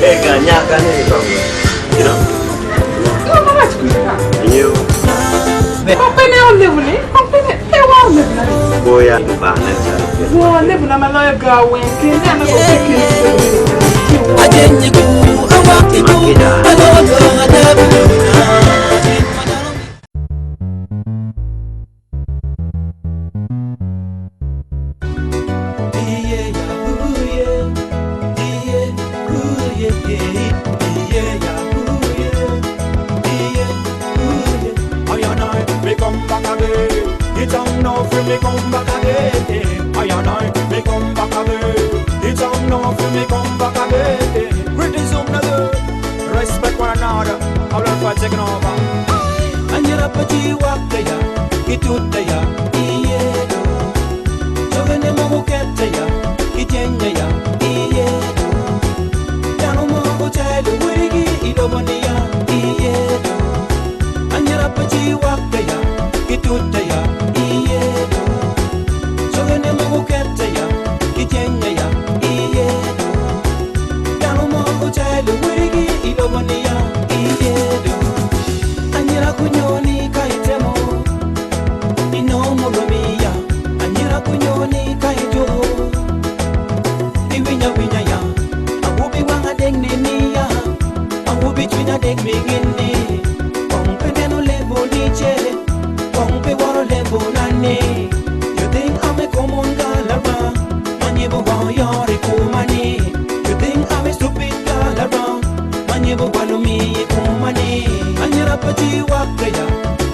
Ganyakan ni bang. You know? You. Apa ni orang level ni? Apa ni? Orang level ni. Boya di mana cara? Wah, level nama lawyer gawe. Kena nak kau fikir. Ajenye ku awak itu alogo ada beluna. Tam NOFFY me come back again. I and I me come back again. Tam NOFFY me come back again. Criticism no good. Respect one another. I'll learn for taking over. Anjira pati wakaya, kitutaya, iye do. Jogene mo ketaya, kitenya, iye do. Yano mo telu wigi idobania, iye do. Anjira pati wakaya, kitutaya.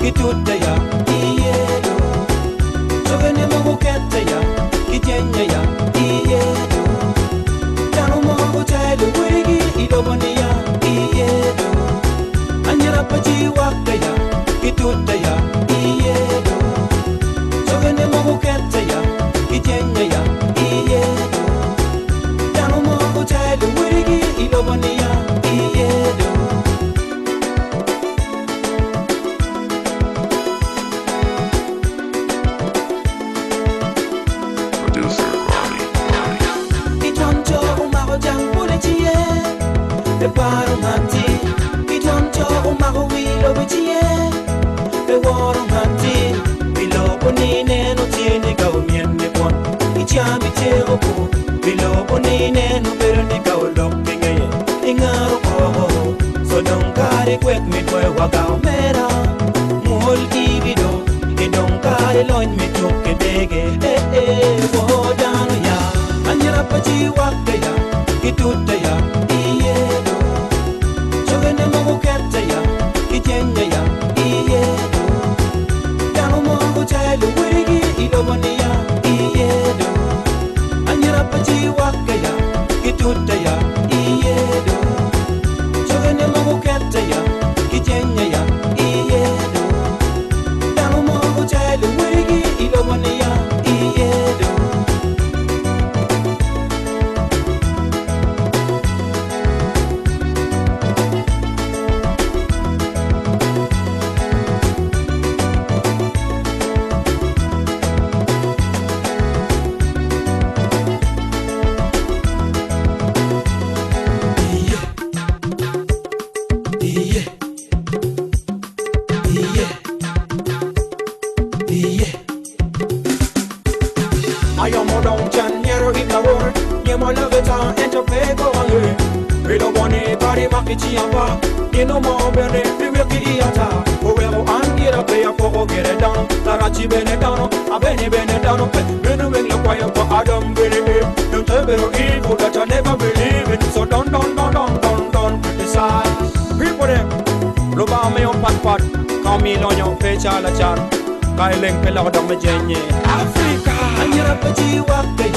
Kitutaya, iye do. Jogene mo ketaya, kitenya, iye do. Tano mo telu wigi idobania, iye do. Anjira pati wakaya, kitutaya, iye do. Jogene mo ketaya, kitenya, iye do. Tano mo telu wigi idobania, iye do. Paro mati, itonto umago wilo bitie. Pe woro mati, bilobo nine no tiene ka umienne pon. Ichami tero ko, bilobo nine no berni ka ulok pingaye. Ingaro ko, so don't kare kwek mi kwe wagao mera. Muhol ibido, idong kare loin mi tuke dege. Wodano ya, anyara pati wakaya, kitutaya. I am more down January in the world. You more love it and enter pay go away. We don't want anybody makichi amba. You know more bene, we will get iata. Whoever and get a player for get it down. Tarachi bene down, a bene down. Bene wing the choir for Adam believe. Don't tell me evil that I never believe in. So don't criticize. People them, Loba me on pat. Come in on your page all a chan. Kailing pela dong me jenye. Africa, Anjira pati wakaya.